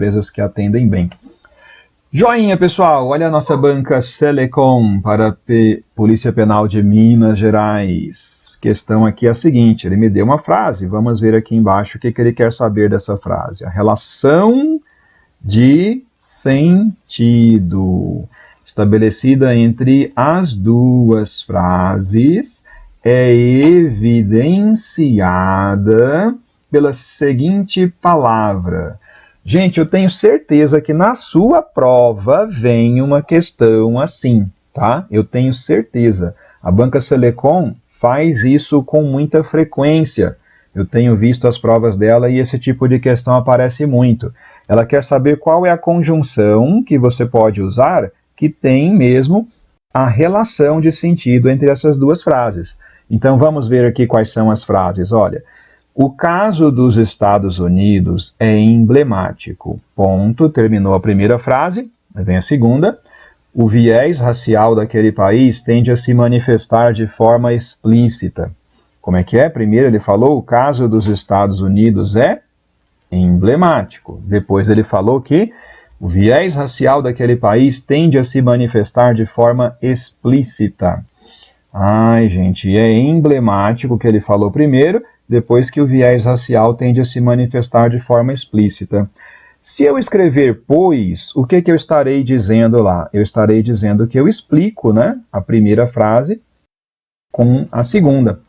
empresas que atendem bem. Joinha, pessoal, olha a nossa banca Selecom para Polícia Penal de Minas Gerais. A questão aqui é a seguinte, ele me deu uma frase, vamos ver aqui embaixo o que ele quer saber dessa frase. A relação de sentido estabelecida entre as duas frases é evidenciada pela seguinte palavra. Gente, eu tenho certeza que na sua prova vem uma questão assim, tá? Eu tenho certeza. A banca Selecom faz isso com muita frequência. Eu tenho visto as provas dela e esse tipo de questão aparece muito. Ela quer saber qual é a conjunção que você pode usar que tem mesmo a relação de sentido entre essas duas frases. Então vamos ver aqui quais são as frases. Olha, o caso dos Estados Unidos é emblemático. Ponto. Terminou a primeira frase, vem a segunda. O viés racial daquele país tende a se manifestar de forma explícita. Como é que é? Primeiro ele falou, o caso dos Estados Unidos é emblemático. Depois ele falou que o viés racial daquele país tende a se manifestar de forma explícita. Ai, gente, é emblemático que ele falou primeiro, depois que o viés racial tende a se manifestar de forma explícita. Se eu escrever pois, o que eu estarei dizendo lá? Eu estarei dizendo que eu explico, né, a primeira frase com a segunda.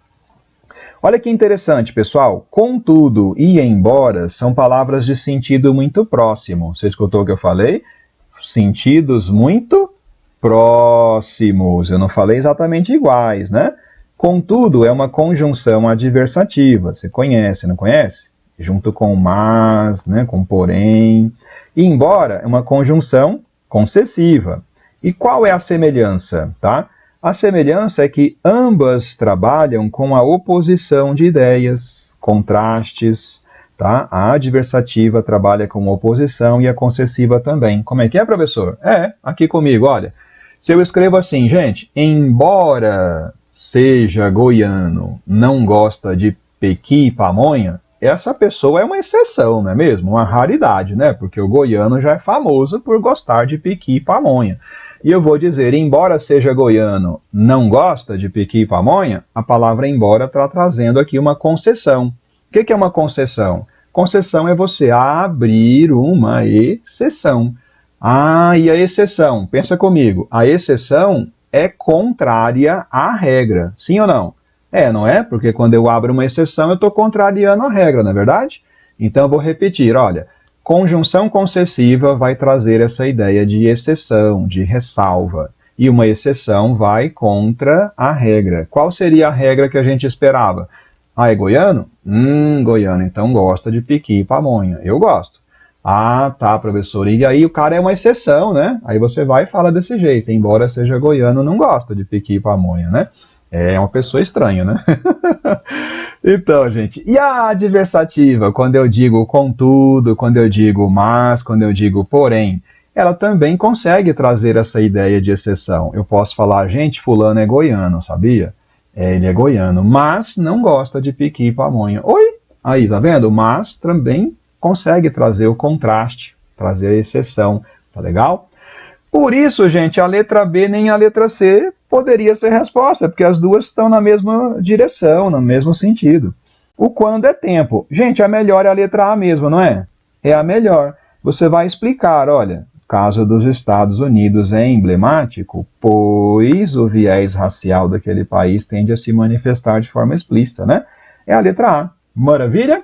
Olha que interessante, pessoal. Contudo e embora são palavras de sentido muito próximo. Você escutou o que eu falei? Sentidos muito próximos. Eu não falei exatamente iguais, né? Contudo é uma conjunção adversativa. Você conhece, não conhece? Junto com mas, né, com porém. E embora é uma conjunção concessiva. E qual é a semelhança, tá? A semelhança é que ambas trabalham com a oposição de ideias, contrastes, tá? A adversativa trabalha com oposição e a concessiva também. Como é que é, professor? Aqui comigo, olha. Se eu escrevo assim, gente, embora seja goiano, não gosta de pequi e pamonha, essa pessoa é uma exceção, não é mesmo? Uma raridade, né? Porque o goiano já é famoso por gostar de pequi e pamonha. E eu vou dizer, embora seja goiano, não gosta de pequi e pamonha, a palavra embora está trazendo aqui uma concessão. O que é uma concessão? Concessão é você abrir uma exceção. Ah, e a exceção? Pensa comigo. A exceção é contrária à regra. Sim ou não? Não é? Porque quando eu abro uma exceção, eu estou contrariando a regra, não é verdade? Então eu vou repetir, olha. Conjunção concessiva vai trazer essa ideia de exceção, de ressalva. E uma exceção vai contra a regra. Qual seria a regra que a gente esperava? Ah, é goiano? Goiano, então gosta de pequi e pamonha. Eu gosto. Ah, tá, professor. E aí o cara é uma exceção, né? Aí você vai e fala desse jeito. Embora seja goiano, não gosta de pequi e pamonha, né? É uma pessoa estranha, né? Então, gente, e a adversativa, quando eu digo contudo, quando eu digo mas, quando eu digo porém, ela também consegue trazer essa ideia de exceção. Eu posso falar, gente, fulano é goiano, sabia? Ele é goiano, mas não gosta de pequi e pamonha. Oi? Aí, tá vendo? Mas também consegue trazer o contraste, trazer a exceção, tá legal? Por isso, gente, a letra B nem a letra C poderia ser resposta, porque as duas estão na mesma direção, no mesmo sentido. O quando é tempo. Gente, a melhor é a letra A mesmo, não é? É a melhor. Você vai explicar, olha, o caso dos Estados Unidos é emblemático, pois o viés racial daquele país tende a se manifestar de forma explícita, né? É a letra A. Maravilha?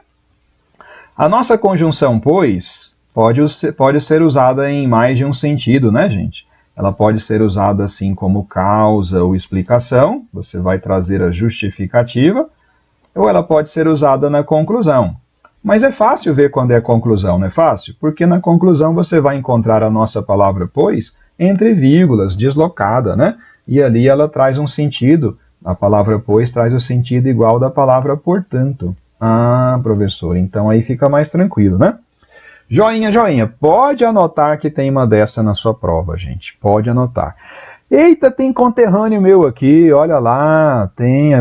A nossa conjunção, pois, pode ser usada em mais de um sentido, né, gente? Ela pode ser usada assim como causa ou explicação, você vai trazer a justificativa, ou ela pode ser usada na conclusão. Mas é fácil ver quando é conclusão, não é fácil? Porque na conclusão você vai encontrar a nossa palavra pois entre vírgulas, deslocada, né? E ali ela traz um sentido, a palavra pois traz o sentido igual da palavra portanto. Ah, professor, então aí fica mais tranquilo, né? Joinha, joinha, pode anotar que tem uma dessa na sua prova, gente, pode anotar. Eita, tem conterrâneo meu aqui, olha lá,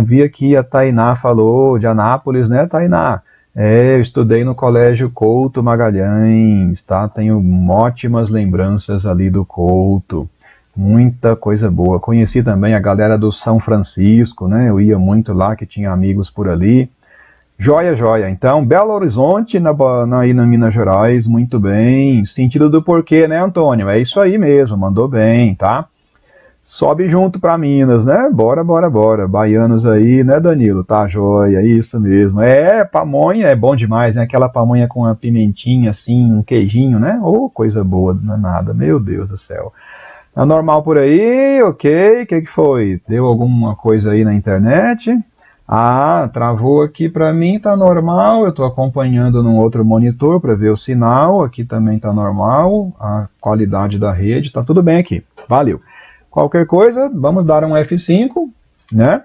vi aqui a Tainá falou, de Anápolis, né, Tainá? Eu estudei no Colégio Couto Magalhães, tá? Tenho ótimas lembranças ali do Couto, muita coisa boa. Conheci também a galera do São Francisco, né? Eu ia muito lá, que tinha amigos por ali. Joia, joia. Então, Belo Horizonte, aí na Minas Gerais, muito bem. Sentido do porquê, né, Antônio? É isso aí mesmo, mandou bem, tá? Sobe junto para Minas, né? Bora, bora, bora. Baianos aí, né, Danilo? Tá, joia, isso mesmo. Pamonha é bom demais, né? Aquela pamonha com a pimentinha, assim, um queijinho, né? Ô, coisa boa, não é nada. Meu Deus do céu. Tá normal por aí? Ok. O que foi? Deu alguma coisa aí na internet? Ah, travou aqui para mim, tá normal. Eu tô acompanhando num outro monitor para ver o sinal. Aqui também tá normal. A qualidade da rede, tá tudo bem aqui. Valeu. Qualquer coisa, vamos dar um F5, né?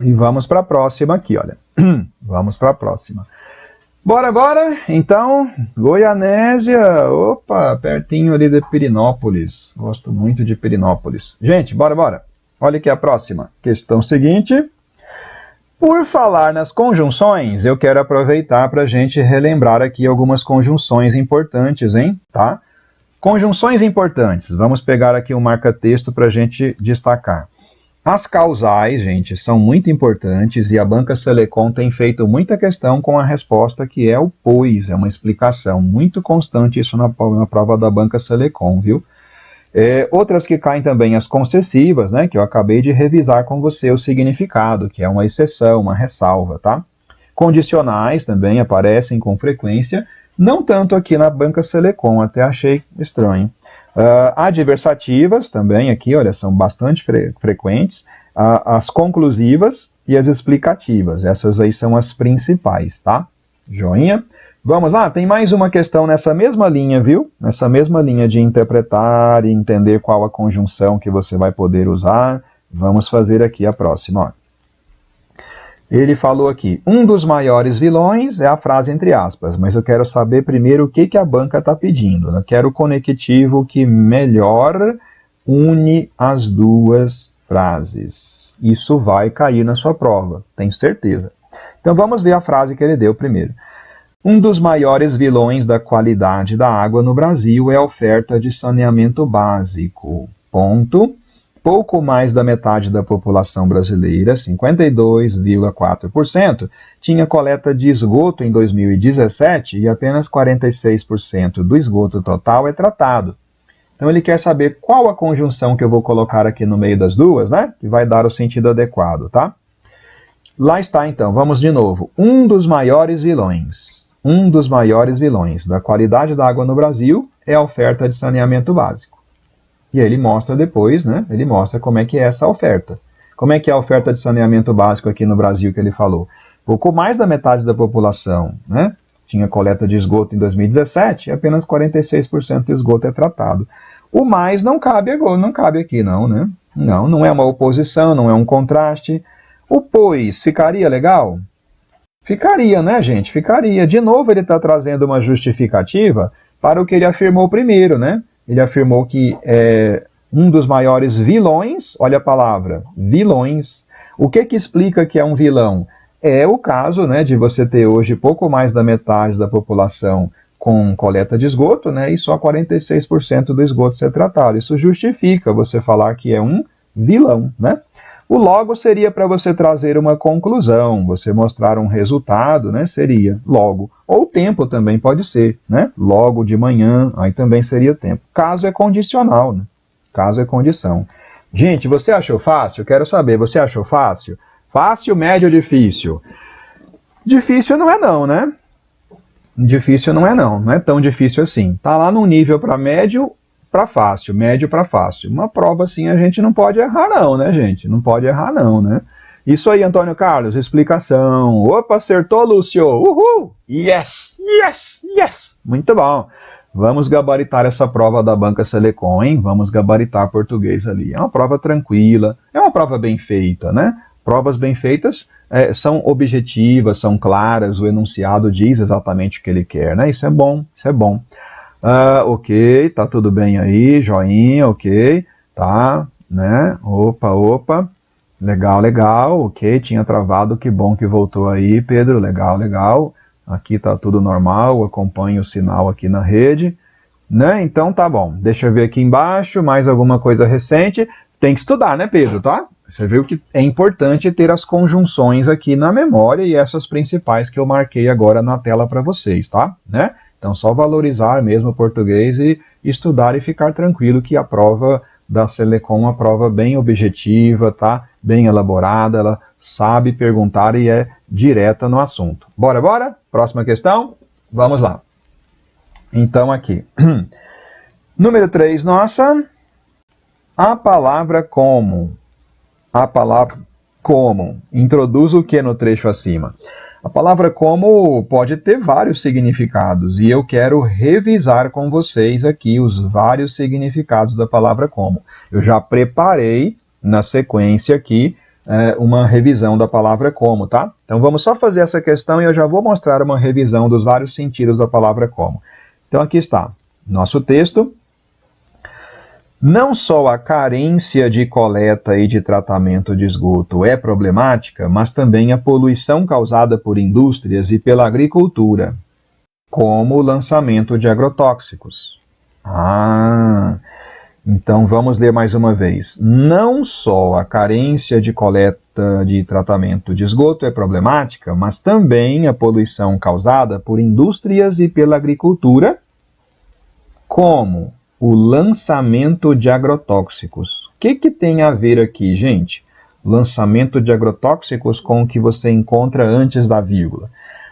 E vamos para a próxima aqui, olha. Vamos para a próxima. Bora, bora. Então, Goianésia. Opa, pertinho ali de Pirinópolis. Gosto muito de Pirinópolis. Gente, bora, bora. Olha aqui a próxima. Questão seguinte. Por falar nas conjunções, eu quero aproveitar para a gente relembrar aqui algumas conjunções importantes, hein? Tá? Conjunções importantes. Vamos pegar aqui um marca-texto para a gente destacar. As causais, gente, são muito importantes e a Banca Selecom tem feito muita questão com a resposta que é o pois. É uma explicação muito constante isso na prova da Banca Selecom, viu? Outras que caem também as concessivas, né, que eu acabei de revisar com você o significado, que é uma exceção, uma ressalva, tá? Condicionais também aparecem com frequência, não tanto aqui na Banca Selecom, até achei estranho. Adversativas também aqui, olha, são bastante frequentes. As conclusivas e as explicativas, essas aí são as principais, tá? Joinha. Vamos lá, tem mais uma questão nessa mesma linha, viu? Nessa mesma linha de interpretar e entender qual a conjunção que você vai poder usar. Vamos fazer aqui a próxima, ó. Ele falou aqui, um dos maiores vilões é a frase entre aspas, mas eu quero saber primeiro o que a banca está pedindo. Eu quero o conectivo que melhor une as duas frases. Isso vai cair na sua prova, tenho certeza. Então vamos ver a frase que ele deu primeiro. Um dos maiores vilões da qualidade da água no Brasil é a oferta de saneamento básico. Ponto. Pouco mais da metade da população brasileira, 52,4%, tinha coleta de esgoto em 2017 e apenas 46% do esgoto total é tratado. Então ele quer saber qual a conjunção que eu vou colocar aqui no meio das duas, né? Que vai dar o sentido adequado, tá? Lá está então, vamos de novo. Um dos maiores vilões da qualidade da água no Brasil é a oferta de saneamento básico. E aí ele mostra depois, né? Ele mostra como é que é essa oferta. Como é que é a oferta de saneamento básico aqui no Brasil que ele falou? Pouco mais da metade da população, né? Tinha coleta de esgoto em 2017 e apenas 46% do esgoto é tratado. O mais não cabe aqui, não, né? Não é uma oposição, não é um contraste. O pois ficaria legal? Ficaria, né, gente? Ficaria. De novo, ele está trazendo uma justificativa para o que ele afirmou primeiro, né? Ele afirmou que um dos maiores vilões, olha a palavra, vilões. O que explica que é um vilão? É o caso, né, de você ter hoje pouco mais da metade da população com coleta de esgoto, né, e só 46% do esgoto ser tratado. Isso justifica você falar que é um vilão, né? O logo seria para você trazer uma conclusão, você mostrar um resultado, né? Seria logo. Ou tempo também pode ser, né? Logo de manhã, aí também seria tempo. Caso é condicional, né? Caso é condição. Gente, você achou fácil? Quero saber, você achou fácil? Fácil, médio ou difícil? Difícil não é não, né? Difícil não é não, não é tão difícil assim. Tá lá num nível para médio para fácil, médio para fácil. Uma prova assim a gente não pode errar não, né, gente? Não pode errar não, né? Isso aí, Antônio Carlos, explicação. Opa, acertou, Lúcio. Uhul! Yes, yes, yes. Muito bom. Vamos gabaritar essa prova da Banca Selecom, hein? Vamos gabaritar português ali. É uma prova tranquila, é uma prova bem feita, né? Provas bem feitas são objetivas, são claras, o enunciado diz exatamente o que ele quer, né? Isso é bom, isso é bom. Ok, tá tudo bem aí, joinha, ok, tá, né, opa, legal, ok, tinha travado, que bom que voltou aí, Pedro, legal, Aqui tá tudo normal, acompanho o sinal aqui na rede, né? Então tá bom. Deixa eu ver aqui embaixo, mais alguma coisa recente. Tem que estudar, né, Pedro, tá? Você viu que é importante ter as conjunções aqui na memória e essas principais que eu marquei agora na tela para vocês, tá? Né? Então só valorizar mesmo o português e estudar e ficar tranquilo que a prova da Selecom é uma prova bem objetiva, tá? Bem elaborada, ela sabe perguntar e é direta no assunto. Bora, bora? Próxima questão? Vamos lá. Então aqui. Número 3, nossa. A palavra como. A palavra como. Introduz o que no trecho acima? A palavra como pode ter vários significados e eu quero revisar com vocês aqui os vários significados da palavra como. Eu já preparei na sequência aqui uma revisão da palavra como, tá? Então vamos só fazer essa questão e eu já vou mostrar uma revisão dos vários sentidos da palavra como. Então aqui está, nosso texto. Não só a carência de coleta e de tratamento de esgoto é problemática, mas também a poluição causada por indústrias e pela agricultura, como o lançamento de agrotóxicos. Então vamos ler mais uma vez. Não só a carência de coleta de tratamento de esgoto é problemática, mas também a poluição causada por indústrias e pela agricultura, como o lançamento de agrotóxicos. O que tem a ver aqui, gente? Lançamento de agrotóxicos com o que você encontra antes da vírgula.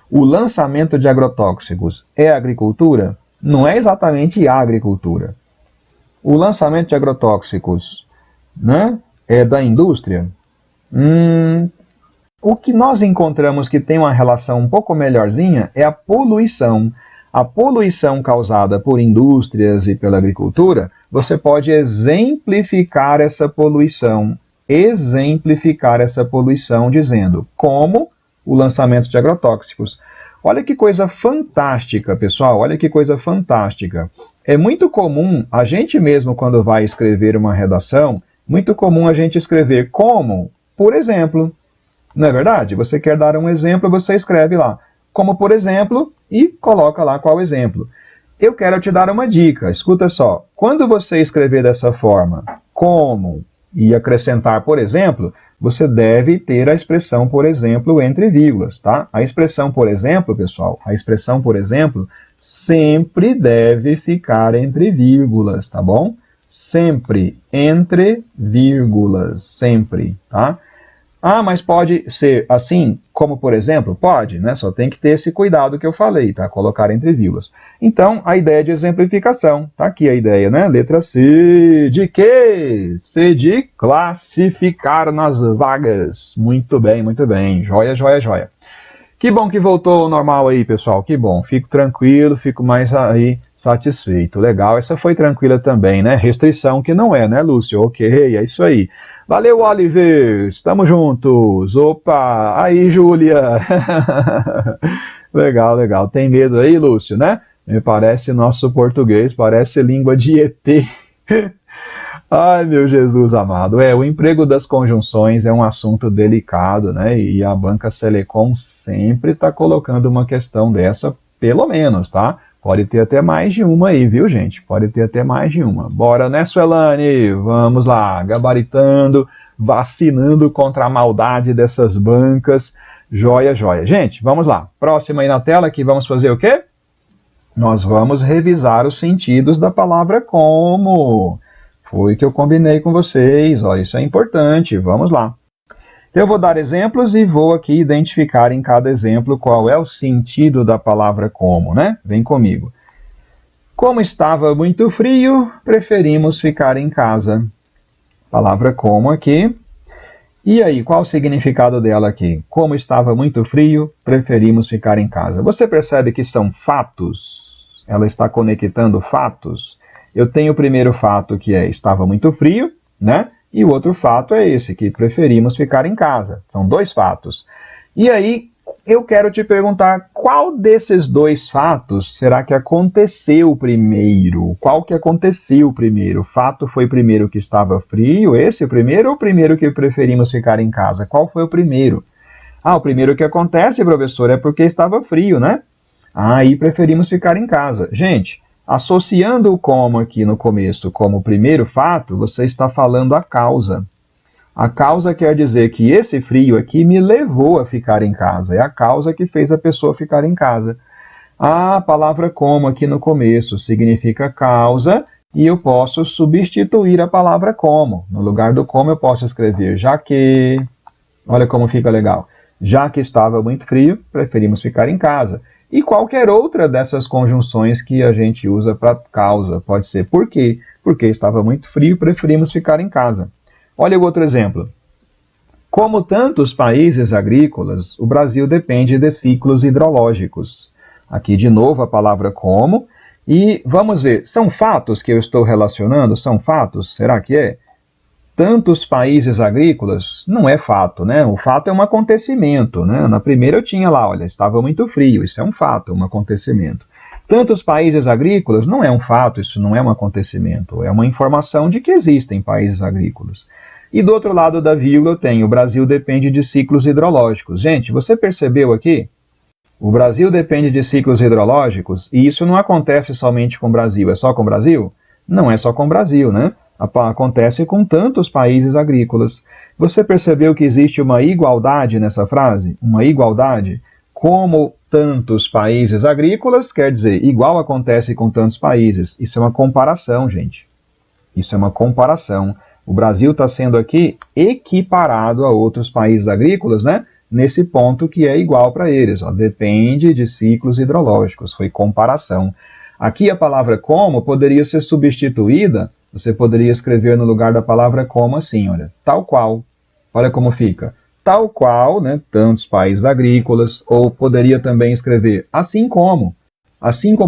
O lançamento de agrotóxicos é agricultura? Não é exatamente a agricultura. O lançamento de agrotóxicos, né, é da indústria? O que nós encontramos que tem uma relação um pouco melhorzinha é a poluição. A poluição causada por indústrias e pela agricultura, você pode exemplificar essa poluição dizendo como o lançamento de agrotóxicos. Olha que coisa fantástica, pessoal, olha que coisa fantástica. É muito comum, a gente mesmo quando vai escrever uma redação, muito comum a gente escrever como, por exemplo. Não é verdade? Você quer dar um exemplo, você escreve lá. Como, por exemplo, e coloca lá qual exemplo. Eu quero te dar uma dica, escuta só. Quando você escrever dessa forma, como, e acrescentar, por exemplo, você deve ter a expressão, por exemplo, entre vírgulas, tá? A expressão, por exemplo, pessoal, a expressão, por exemplo, sempre deve ficar entre vírgulas, tá bom? Sempre entre vírgulas, sempre, tá? Mas pode ser assim, como por exemplo? Pode, né? Só tem que ter esse cuidado que eu falei, tá? Colocar entre vírgulas. Então, a ideia de exemplificação. Tá aqui a ideia, né? Letra C. De quê? C de classificar nas vagas. Muito bem, muito bem. Joia, joia, joia. Que bom que voltou ao normal aí, pessoal. Que bom. Fico tranquilo, fico mais aí satisfeito. Legal. Essa foi tranquila também, né? Restrição que não é, né, Lúcio? Ok, é isso aí. Valeu, Oliver! Estamos juntos! Opa! Aí, Júlia! Legal, legal. Tem medo aí, Lúcio, né? Me parece nosso português, parece língua de ET. Ai, meu Jesus amado. O emprego das conjunções é um assunto delicado, né? E a banca Selecom sempre está colocando uma questão dessa, pelo menos, tá? Pode ter até mais de uma aí, viu, gente? Pode ter até mais de uma. Bora, né, Suelane? Vamos lá, gabaritando, vacinando contra a maldade dessas bancas. Joia, joia. Gente, vamos lá. Próxima aí na tela que vamos fazer o quê? Nós vamos revisar os sentidos da palavra como. Foi que eu combinei com vocês. Ó, isso é importante. Vamos lá. Eu vou dar exemplos e vou aqui identificar em cada exemplo qual é o sentido da palavra como, né? Vem comigo. Como estava muito frio, preferimos ficar em casa. Palavra como aqui. E aí, qual o significado dela aqui? Como estava muito frio, preferimos ficar em casa. Você percebe que são fatos? Ela está conectando fatos. Eu tenho o primeiro fato que é estava muito frio, né? E o outro fato é esse, que preferimos ficar em casa. São dois fatos. E aí, eu quero te perguntar, qual desses dois fatos será que aconteceu primeiro? Qual que aconteceu primeiro? O fato foi primeiro que estava frio, esse o primeiro, ou o primeiro que preferimos ficar em casa? Qual foi o primeiro? Ah, o primeiro que acontece, professor, é porque estava frio, né? Aí preferimos ficar em casa. Gente, associando o como aqui no começo como primeiro fato, você está falando a causa. A causa quer dizer que esse frio aqui me levou a ficar em casa. É a causa que fez a pessoa ficar em casa. A palavra como aqui no começo significa causa e eu posso substituir a palavra como. No lugar do como eu posso escrever já que. Olha como fica legal. Já que estava muito frio, preferimos ficar em casa. E qualquer outra dessas conjunções que a gente usa para causa. Pode ser por quê? Porque estava muito frio, preferimos ficar em casa. Olha o outro exemplo. Como tantos países agrícolas, o Brasil depende de ciclos hidrológicos. Aqui de novo a palavra como. E vamos ver, são fatos que eu estou relacionando? São fatos? Será que é? Tantos países agrícolas, não é fato, né? O fato é um acontecimento, né? Na primeira eu tinha lá, olha, estava muito frio, isso é um fato, um acontecimento. Tantos países agrícolas, não é um fato, isso não é um acontecimento, é uma informação de que existem países agrícolas. E do outro lado da vírgula eu tenho, o Brasil depende de ciclos hidrológicos. Gente, você percebeu aqui? O Brasil depende de ciclos hidrológicos, e isso não acontece somente com o Brasil, é só com o Brasil? Não é só com o Brasil, né? Acontece com tantos países agrícolas. Você percebeu que existe uma igualdade nessa frase? Uma igualdade? Como tantos países agrícolas, quer dizer, igual acontece com tantos países. Isso é uma comparação, gente. Isso é uma comparação. O Brasil está sendo aqui equiparado a outros países agrícolas, né? Nesse ponto que é igual para eles. Ó. Depende de ciclos hidrológicos. Foi comparação. Aqui a palavra como poderia ser substituída. Você poderia escrever no lugar da palavra como assim, olha, tal qual. Olha como fica. Tal qual, né, tantos países agrícolas, ou poderia também escrever assim como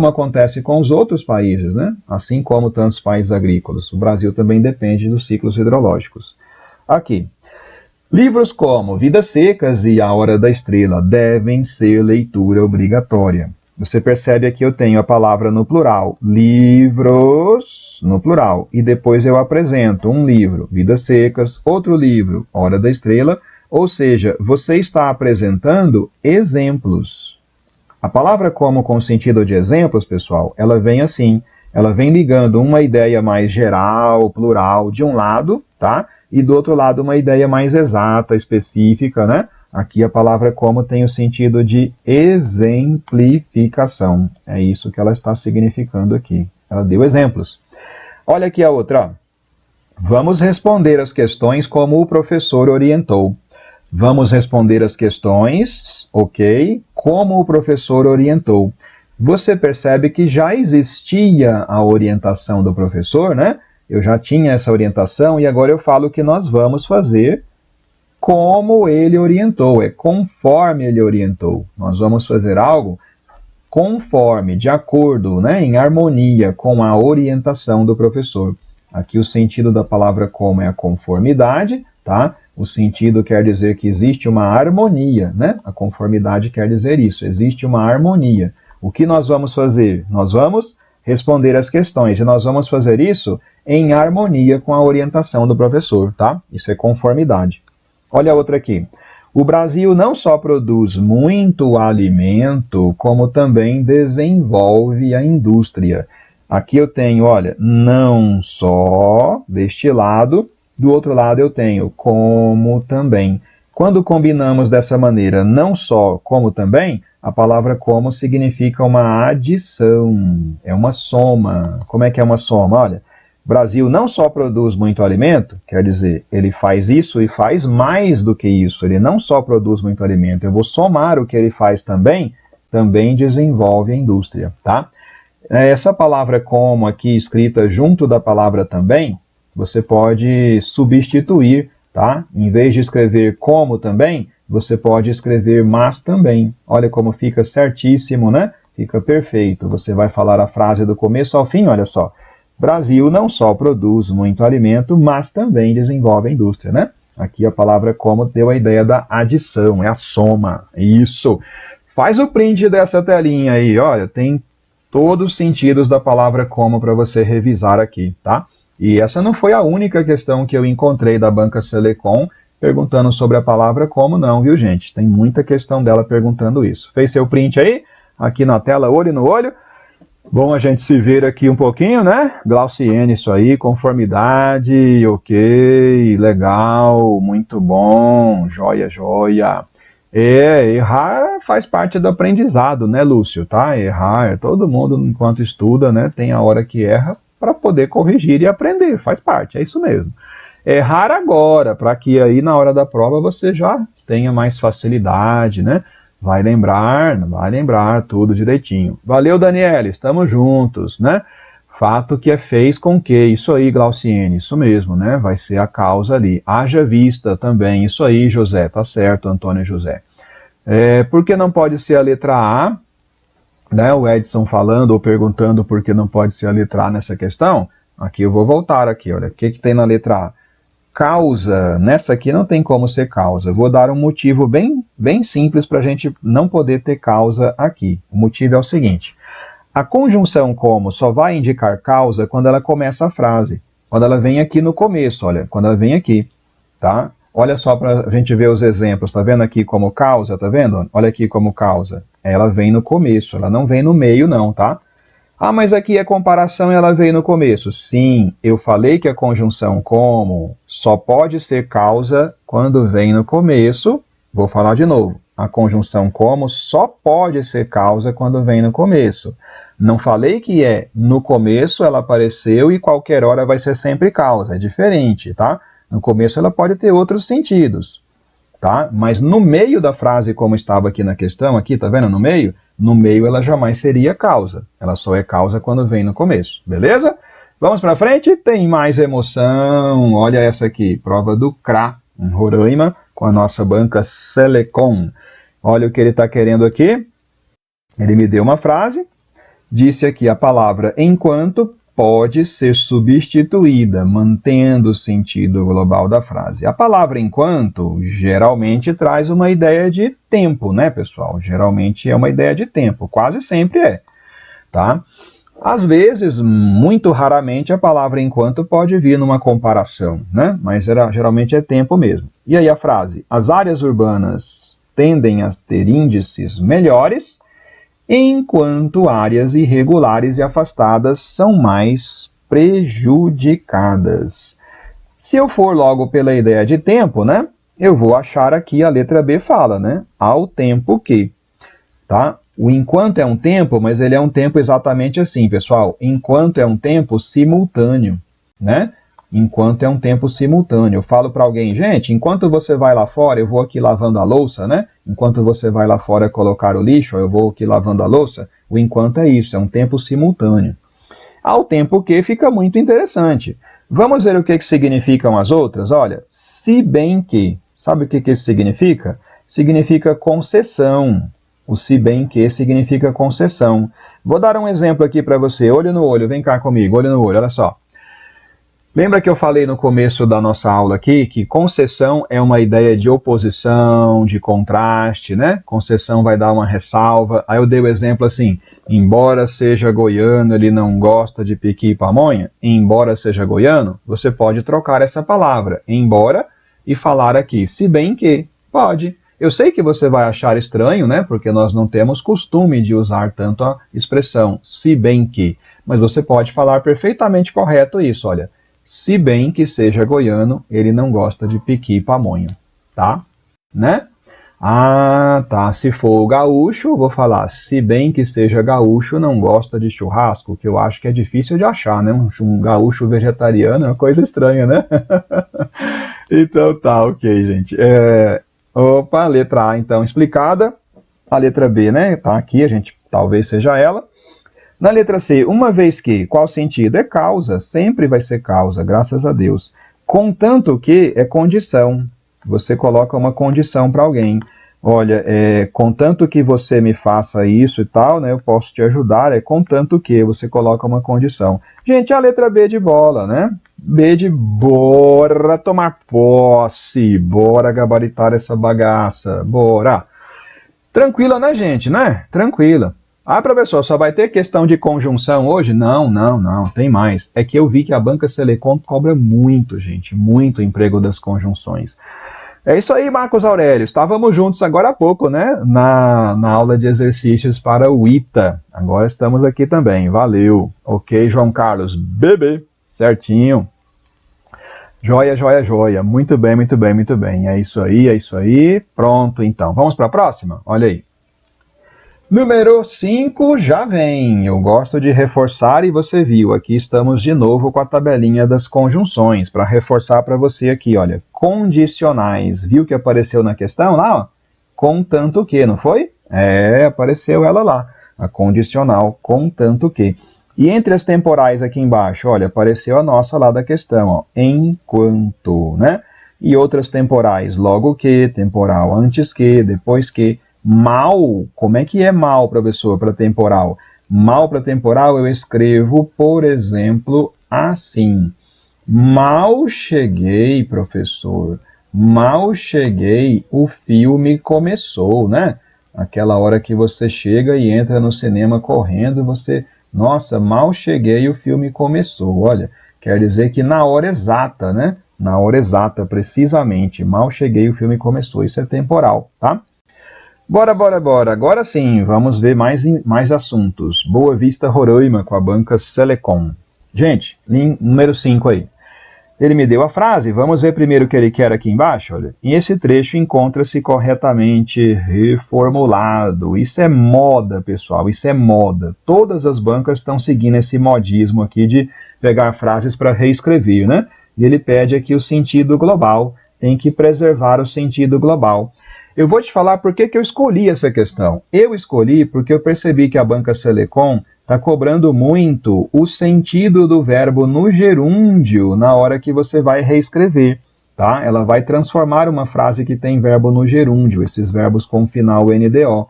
acontece com os outros países, né? Assim como tantos países agrícolas. O Brasil também depende dos ciclos hidrológicos. Aqui. Livros como Vidas Secas e A Hora da Estrela devem ser leitura obrigatória. Você percebe aqui eu tenho a palavra no plural, livros, no plural, e depois eu apresento um livro, Vidas Secas, outro livro, Hora da Estrela, ou seja, você está apresentando exemplos. A palavra como com sentido de exemplos, pessoal, ela vem assim, ela vem ligando uma ideia mais geral, plural, de um lado, tá? E do outro lado uma ideia mais exata, específica, né? Aqui a palavra como tem o sentido de exemplificação. É isso que ela está significando aqui. Ela deu exemplos. Olha aqui a outra. Ó. Vamos responder as questões como o professor orientou. Vamos responder as questões, ok, como o professor orientou. Você percebe que já existia a orientação do professor, né? Eu já tinha essa orientação e agora eu falo que nós vamos fazer como ele orientou, é conforme ele orientou. Nós vamos fazer algo conforme, de acordo, né, em harmonia com a orientação do professor. Aqui o sentido da palavra como é a conformidade, tá? O sentido quer dizer que existe uma harmonia, né? A conformidade quer dizer isso, existe uma harmonia. O que nós vamos fazer? Nós vamos responder as questões e nós vamos fazer isso em harmonia com a orientação do professor, tá? Isso é conformidade. Olha a outra aqui. O Brasil não só produz muito alimento, como também desenvolve a indústria. Aqui eu tenho, olha, não só deste lado, do outro lado eu tenho como também. Quando combinamos dessa maneira, não só como também, a palavra como significa uma adição, é uma soma. Como é que é uma soma? Olha, o Brasil não só produz muito alimento, quer dizer, ele faz isso e faz mais do que isso. Ele não só produz muito alimento, eu vou somar o que ele faz também desenvolve a indústria, tá? Essa palavra como aqui escrita junto da palavra também, você pode substituir, tá? Em vez de escrever como também, você pode escrever mas também. Olha como fica certíssimo, né? Fica perfeito. Você vai falar a frase do começo ao fim, olha só. Brasil não só produz muito alimento, mas também desenvolve a indústria, né? Aqui a palavra como deu a ideia da adição, é a soma. Isso. Faz o print dessa telinha aí, olha, tem todos os sentidos da palavra como para você revisar aqui, tá? E essa não foi a única questão que eu encontrei da Banca Selecom perguntando sobre a palavra como não, viu, gente? Tem muita questão dela perguntando isso. Fez seu print aí? Aqui na tela, olho no olho. Bom a gente se ver aqui um pouquinho, né? Glauciene, isso aí, conformidade, ok, legal, muito bom, joia, joia. Errar faz parte do aprendizado, né, Lúcio? Tá? Errar, todo mundo enquanto estuda, né, tem a hora que erra para poder corrigir e aprender, faz parte, é isso mesmo. Errar agora, para que aí na hora da prova você já tenha mais facilidade, né? Vai lembrar tudo direitinho. Valeu, Daniela, estamos juntos, né? Fato que fez com que, isso aí, Glauciene, isso mesmo, né? Vai ser a causa ali. Haja vista também, isso aí, José, tá certo, Antônio José. Por que não pode ser a letra A? Né, o Edson falando ou perguntando por que não pode ser a letra A nessa questão. Aqui eu vou voltar aqui, olha, o que tem na letra A? Causa, nessa aqui não tem como ser causa. Vou dar um motivo bem simples para a gente não poder ter causa aqui. O motivo é o seguinte: a conjunção como só vai indicar causa quando ela começa a frase. Quando ela vem aqui no começo, olha, quando ela vem aqui, tá? Olha só para a gente ver os exemplos, tá vendo aqui como causa, tá vendo? Olha aqui como causa. Ela vem no começo, ela não vem no meio não, tá? Ah, mas aqui é comparação e ela veio no começo. Sim, eu falei que a conjunção como só pode ser causa quando vem no começo. Vou falar de novo. A conjunção como só pode ser causa quando vem no começo. Não falei que no começo ela apareceu e qualquer hora vai ser sempre causa. É diferente, tá? No começo ela pode ter outros sentidos, tá? Mas no meio da frase, como estava aqui na questão, aqui, tá vendo no meio? No meio ela jamais seria causa. Ela só é causa quando vem no começo, beleza? Vamos para frente? Tem mais emoção. Olha essa aqui, prova do CRA, em Roraima, com a nossa banca Selecom. Olha o que ele está querendo aqui. Ele me deu uma frase, disse aqui a palavra enquanto pode ser substituída, mantendo o sentido global da frase. A palavra enquanto geralmente traz uma ideia de tempo, né, pessoal? Geralmente é uma ideia de tempo, quase sempre é, tá? Às vezes, muito raramente, a palavra enquanto pode vir numa comparação, né? Mas geralmente é tempo mesmo. E aí a frase: as áreas urbanas tendem a ter índices melhores, enquanto áreas irregulares e afastadas são mais prejudicadas. Se eu for logo pela ideia de tempo, né, eu vou achar aqui a letra B fala, né, ao tempo que, tá? O enquanto é um tempo, mas ele é um tempo exatamente assim, pessoal. Enquanto é um tempo simultâneo, né? Enquanto é um tempo simultâneo. Eu falo para alguém, gente, enquanto você vai lá fora, eu vou aqui lavando a louça, né? Enquanto você vai lá fora colocar o lixo, eu vou aqui lavando a louça. O enquanto é isso, é um tempo simultâneo. Ao tempo que fica muito interessante. Vamos ver o que significam as outras? Olha, se bem que. Sabe o que isso significa? Significa concessão. O se bem que significa concessão. Vou dar um exemplo aqui para você. Olho no olho, vem cá comigo, olho no olho, olha só. Lembra que eu falei no começo da nossa aula aqui que concessão é uma ideia de oposição, de contraste, né? Concessão vai dar uma ressalva. Aí eu dei o exemplo assim: embora seja goiano, ele não gosta de piqui e pamonha. Embora seja goiano, você pode trocar essa palavra, embora, e falar aqui, se bem que, pode. Eu sei que você vai achar estranho, né? Porque nós não temos costume de usar tanto a expressão se bem que. Mas você pode falar perfeitamente correto isso, olha. Se bem que seja goiano, ele não gosta de piqui e pamonha, tá? Né? Ah, tá. Se for o gaúcho, vou falar, se bem que seja gaúcho, não gosta de churrasco, que eu acho que é difícil de achar, né? Um gaúcho vegetariano é uma coisa estranha, né? Então tá, ok, gente. Opa, letra A então explicada. A letra B, né? Tá aqui, a gente talvez seja ela. Na letra C, uma vez que, qual sentido? É causa, sempre vai ser causa, graças a Deus. Contanto que é condição. Você coloca uma condição para alguém. Olha, contanto que você me faça isso e tal, né, eu posso te ajudar, contanto que você coloca uma condição. Gente, a letra B de bola, né? B de bora tomar posse, bora gabaritar essa bagaça, bora. Tranquila, né, gente, né? Tranquila. Ah, professor, só vai ter questão de conjunção hoje? Não, tem mais. É que eu vi que a banca Selecom cobra muito, gente, muito emprego das conjunções. É isso aí, Marcos Aurélio. Estávamos juntos agora há pouco, né? Na aula de exercícios para o ITA. Agora estamos aqui também. Valeu. Ok, João Carlos. Bebê. Certinho. Joia, joia, joia. Muito bem, muito bem, muito bem. É isso aí, é isso aí. Pronto, então. Vamos para a próxima? Olha aí. Número 5 já vem. Eu gosto de reforçar e você viu. Aqui estamos de novo com a tabelinha das conjunções. Para reforçar para você aqui, olha. Condicionais. Viu que apareceu na questão lá? Ó? Contanto que, não foi? É, apareceu ela lá. A condicional, contanto que. E entre as temporais aqui embaixo, olha, apareceu a nossa lá da questão. Ó, enquanto, né? E outras temporais. Logo que, temporal antes que, depois que. Mal, como é que é mal, professor, para temporal? Mal para temporal eu escrevo, por exemplo, assim. Mal cheguei, professor. Mal cheguei, o filme começou, né? Aquela hora que você chega e entra no cinema correndo, você... Nossa, mal cheguei, o filme começou. Olha, quer dizer que na hora exata, né? Na hora exata, precisamente. Mal cheguei, o filme começou. Isso é temporal, tá? Bora, bora, bora. Agora sim, vamos ver mais assuntos. Boa Vista, Roraima, com a banca Selecom. Gente, número 5 aí. Ele me deu a frase, vamos ver primeiro o que ele quer aqui embaixo. Olha. E esse trecho encontra-se corretamente reformulado. Isso é moda, pessoal, isso é moda. Todas as bancas estão seguindo esse modismo aqui de pegar frases para reescrever, né? E ele pede aqui o sentido global, tem que preservar o sentido global. Eu vou te falar por que eu escolhi essa questão. Eu escolhi porque eu percebi que a banca Selecom está cobrando muito o sentido do verbo no gerúndio na hora que você vai reescrever. Tá? Ela vai transformar uma frase que tem verbo no gerúndio, esses verbos com final NDO.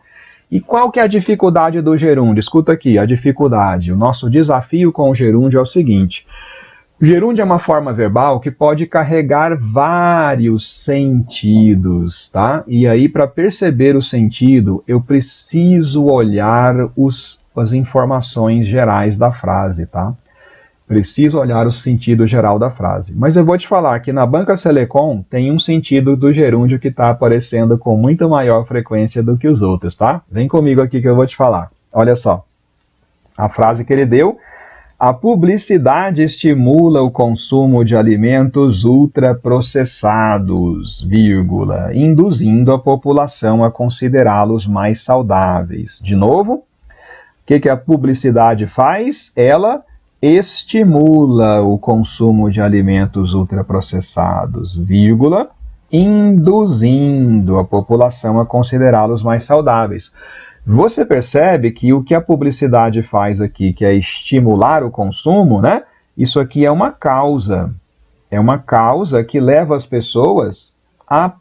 E qual que é a dificuldade do gerúndio? Escuta aqui, a dificuldade. O nosso desafio com o gerúndio é o seguinte... O gerúndio é uma forma verbal que pode carregar vários sentidos, tá? E aí, para perceber o sentido, eu preciso olhar as informações gerais da frase, tá? Preciso olhar o sentido geral da frase. Mas eu vou te falar que na banca Selecom tem um sentido do gerúndio que está aparecendo com muito maior frequência do que os outros, tá? Vem comigo aqui que eu vou te falar. Olha só. A frase que ele deu... A publicidade estimula o consumo de alimentos ultraprocessados, vírgula, induzindo a população a considerá-los mais saudáveis. De novo, o que a publicidade faz? Ela estimula o consumo de alimentos ultraprocessados, vírgula, induzindo a população a considerá-los mais saudáveis. Você percebe que o que a publicidade faz aqui, que é estimular o consumo, né? Isso aqui é uma causa. É uma causa que leva as pessoas a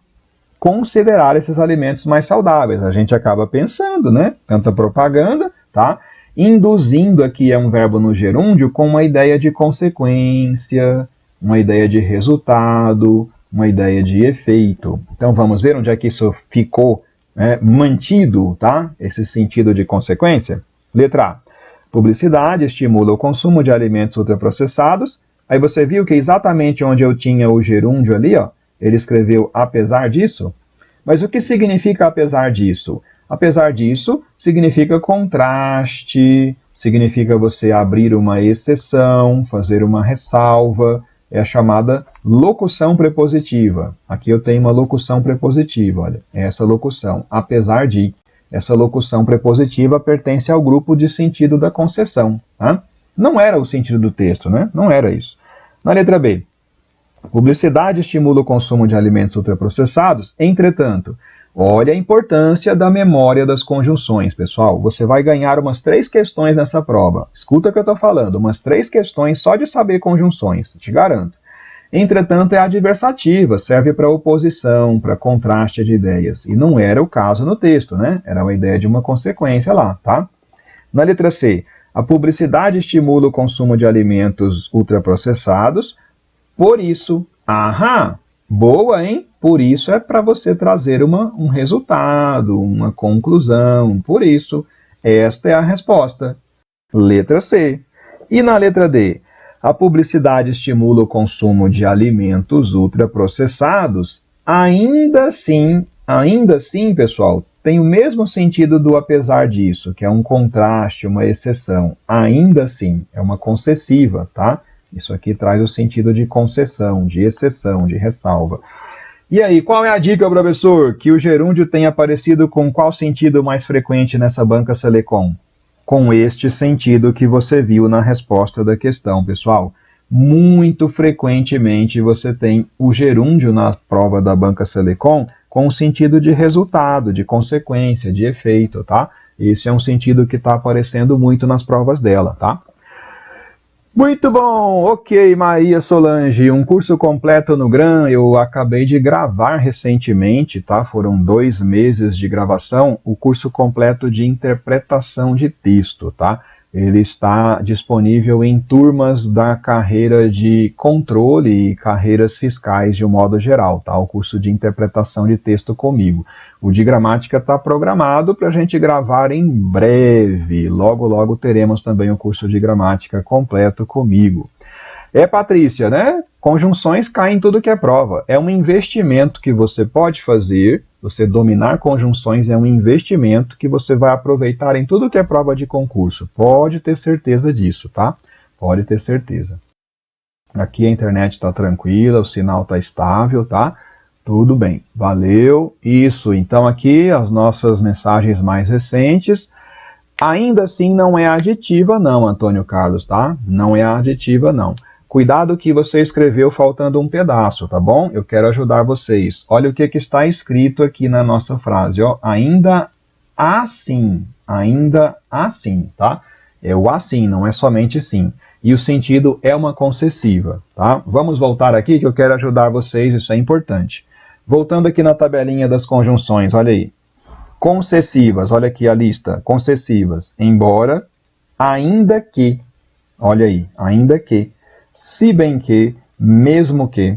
considerar esses alimentos mais saudáveis. A gente acaba pensando, né? Tanta propaganda, tá? Induzindo aqui é um verbo no gerúndio com uma ideia de consequência, uma ideia de resultado, uma ideia de efeito. Então vamos ver onde é que isso ficou mantido, tá? Esse sentido de consequência. Letra A. Publicidade estimula o consumo de alimentos ultraprocessados. Aí você viu que exatamente onde eu tinha o gerúndio ali, ó, ele escreveu apesar disso. Mas o que significa apesar disso? Apesar disso, significa contraste, significa você abrir uma exceção, fazer uma ressalva. É a chamada locução prepositiva. Aqui eu tenho uma locução prepositiva, olha, essa locução, apesar de. Essa locução prepositiva pertence ao grupo de sentido da concessão. Tá? Não era o sentido do texto, né? Não era isso. Na letra B, publicidade estimula o consumo de alimentos ultraprocessados, entretanto, olha a importância da memória das conjunções, pessoal. Você vai ganhar umas 3 questões nessa prova. Escuta o que eu estou falando, umas 3 questões só de saber conjunções, te garanto. Entretanto, é adversativa, serve para oposição, para contraste de ideias. E não era o caso no texto, né? Era uma ideia de uma consequência lá, tá? Na letra C, a publicidade estimula o consumo de alimentos ultraprocessados, por isso, boa, hein? Por isso é para você trazer um resultado, uma conclusão. Por isso, esta é a resposta. Letra C. E na letra D? A publicidade estimula o consumo de alimentos ultraprocessados. ainda assim, pessoal, tem o mesmo sentido do apesar disso, que é um contraste, uma exceção. Ainda assim, é uma concessiva, tá? Isso aqui traz o sentido de concessão, de exceção, de ressalva. E aí, qual é a dica, professor? Que o gerúndio tem aparecido com qual sentido mais frequente nessa banca Selecom? Com este sentido que você viu na resposta da questão, pessoal. Muito frequentemente você tem o gerúndio na prova da banca Selecom com o sentido de resultado, de consequência, de efeito, tá? Esse é um sentido que está aparecendo muito nas provas dela, tá? Muito bom, ok, Maria Solange, um curso completo no GRAM, eu acabei de gravar recentemente, tá? Foram 2 meses de gravação, o curso completo de interpretação de texto, tá? Ele está disponível em turmas da carreira de controle e carreiras fiscais de um modo geral, tá? O curso de interpretação de texto comigo. O de gramática está programado para a gente gravar em breve. Logo, logo teremos também o curso de gramática completo comigo. Patrícia, né? Conjunções caem em tudo que é prova. É um investimento que você pode fazer. Você dominar conjunções é um investimento que você vai aproveitar em tudo que é prova de concurso. Pode ter certeza disso, tá? Pode ter certeza. Aqui a internet está tranquila, o sinal está estável, tá? Tudo bem. Valeu. Isso. Então aqui as nossas mensagens mais recentes. Ainda assim não é adjetiva não, Antônio Carlos, tá? Não é adjetiva não. Cuidado que você escreveu faltando um pedaço, tá bom? Eu quero ajudar vocês. Olha o que está escrito aqui na nossa frase, ó. Ainda assim, tá? É o assim, não é somente sim. E o sentido é uma concessiva, tá? Vamos voltar aqui que eu quero ajudar vocês, isso é importante. Voltando aqui na tabelinha das conjunções, olha aí. Concessivas, olha aqui a lista. Concessivas, embora, ainda que, olha aí, ainda que. Se bem que, mesmo que,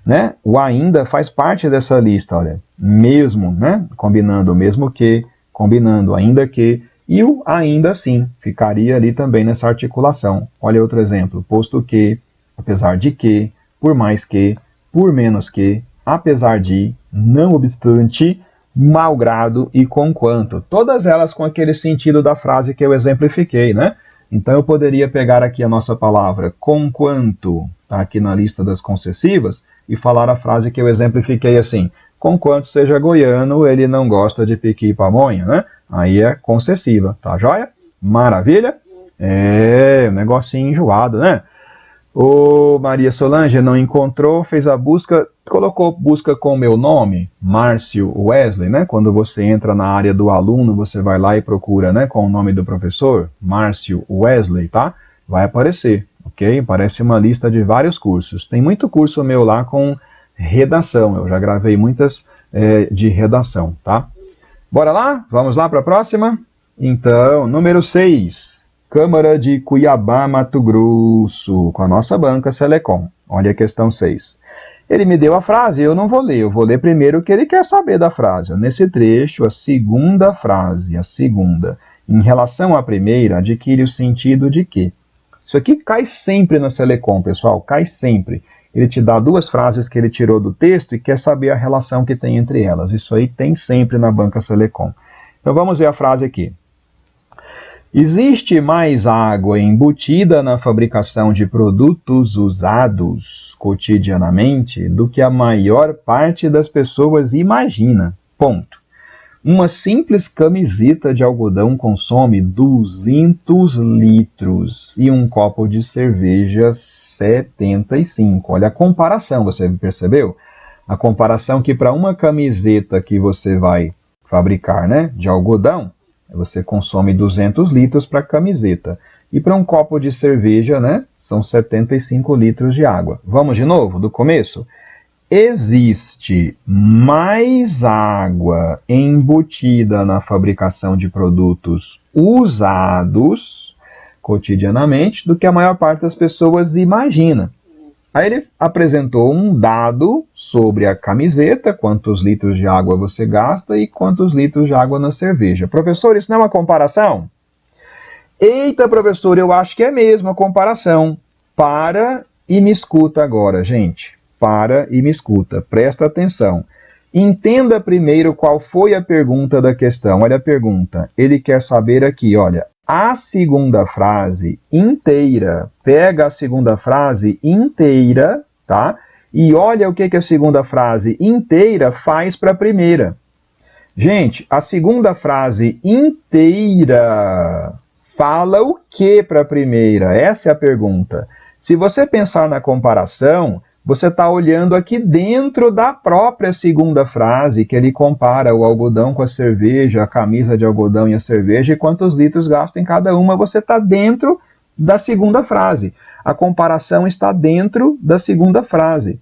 né? O ainda faz parte dessa lista, olha. Mesmo, né? Combinando mesmo que, combinando ainda que, e o ainda assim ficaria ali também nessa articulação. Olha outro exemplo. Posto que, apesar de que, por mais que, por menos que, apesar de, não obstante, malgrado e conquanto. Todas elas com aquele sentido da frase que eu exemplifiquei, né? Então eu poderia pegar aqui a nossa palavra conquanto, tá aqui na lista das concessivas, e falar a frase que eu exemplifiquei assim: conquanto seja goiano, ele não gosta de piqui e pamonha, né? Aí é concessiva, tá joia? Maravilha? Um negocinho enjoado, né? Ô Maria Solange, não encontrou, fez a busca, colocou busca com o meu nome, Márcio Wesley, né? Quando você entra na área do aluno, você vai lá e procura, né? Com o nome do professor, Márcio Wesley, tá? Vai aparecer, ok? Parece uma lista de vários cursos. Tem muito curso meu lá com redação, eu já gravei muitas de redação, tá? Bora lá? Vamos lá para a próxima? Então, número 6. Câmara de Cuiabá, Mato Grosso, com a nossa banca Selecom. Olha a questão 6. Ele me deu a frase, eu não vou ler, eu vou ler primeiro o que ele quer saber da frase. Nesse trecho, a segunda frase, em relação à primeira, adquire o sentido de que. Isso aqui cai sempre na Selecom, pessoal, cai sempre. Ele te dá 2 frases que ele tirou do texto e quer saber a relação que tem entre elas. Isso aí tem sempre na banca Selecom. Então vamos ver a frase aqui. Existe mais água embutida na fabricação de produtos usados cotidianamente do que a maior parte das pessoas imagina. Ponto. Uma simples camiseta de algodão consome 200 litros e um copo de cerveja 75. Olha a comparação, você percebeu? A comparação que para uma camiseta que você vai fabricar, né, de algodão, você consome 200 litros para camiseta. E para um copo de cerveja, né, são 75 litros de água. Vamos de novo, do começo? Existe mais água embutida na fabricação de produtos usados cotidianamente do que a maior parte das pessoas imagina. Aí ele apresentou um dado sobre a camiseta, quantos litros de água você gasta e quantos litros de água na cerveja. Professor, isso não é uma comparação? Eita, professor, eu acho que é mesmo a comparação. Para e me escuta agora, gente. Para e me escuta. Presta atenção. Entenda primeiro qual foi a pergunta da questão. Olha a pergunta. Ele quer saber aqui, olha, a segunda frase inteira. Pega a segunda frase inteira, tá? E olha o que a segunda frase inteira faz para a primeira. Gente, a segunda frase inteira fala o que para a primeira? Essa é a pergunta. Se você pensar na comparação, você está olhando aqui dentro da própria segunda frase, que ele compara o algodão com a cerveja, a camisa de algodão e a cerveja, e quantos litros gasta em cada uma. Você está dentro da segunda frase. A comparação está dentro da segunda frase.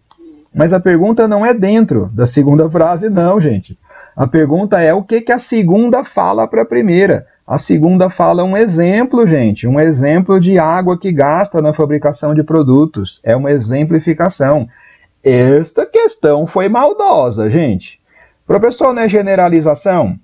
Mas a pergunta não é dentro da segunda frase, não, gente. A pergunta é o que a segunda fala para a primeira. A segunda fala um exemplo, gente. Um exemplo de água que gasta na fabricação de produtos. É uma exemplificação. Esta questão foi maldosa, gente. Professor, não é generalização?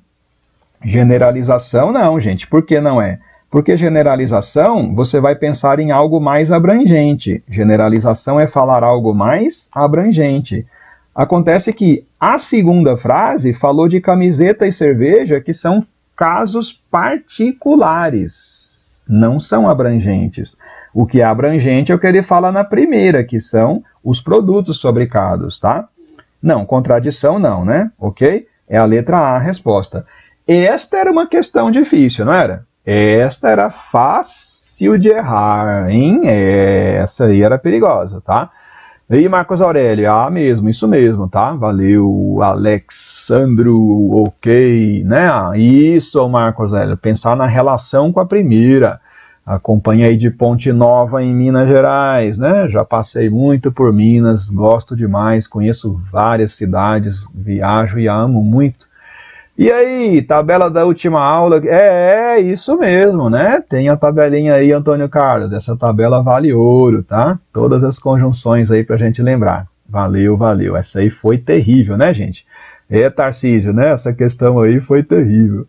Generalização não, gente. Por que não é? Porque generalização, você vai pensar em algo mais abrangente. Generalização é falar algo mais abrangente. Acontece que a segunda frase falou de camiseta e cerveja, que são casos particulares, não são abrangentes. O que é abrangente é o que ele fala na primeira, que são os produtos fabricados, tá? Não, contradição não, né? Ok? É a letra A a resposta. Esta era uma questão difícil, não era? Esta era fácil de errar, hein? Essa aí era perigosa, tá? E Marcos Aurélio, mesmo, isso mesmo, tá? Valeu, Alexandro, ok, né? Isso, Marcos Aurélio, pensar na relação com a primeira. Acompanha aí de Ponte Nova em Minas Gerais, né? Já passei muito por Minas, gosto demais, conheço várias cidades, viajo e amo muito. E aí, tabela da última aula, isso mesmo, né? Tem a tabelinha aí, Antônio Carlos, essa tabela vale ouro, tá? Todas as conjunções aí pra gente lembrar. Valeu, valeu. Essa aí foi terrível, né, gente? Tarcísio, né? Essa questão aí foi terrível.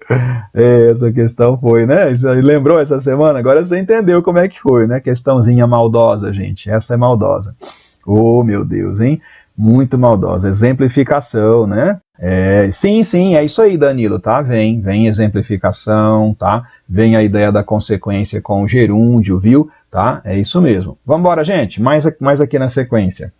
Essa questão foi, né? Lembrou essa semana? Agora você entendeu como é que foi, né? Questãozinha maldosa, gente. Essa é maldosa. Oh, meu Deus, hein? Muito maldosa. Exemplificação, né? Sim, é isso aí, Danilo, tá? Vem exemplificação, tá? Vem a ideia da consequência com o gerúndio, viu? Tá? É isso mesmo. Vamos embora, gente. Mais aqui na sequência.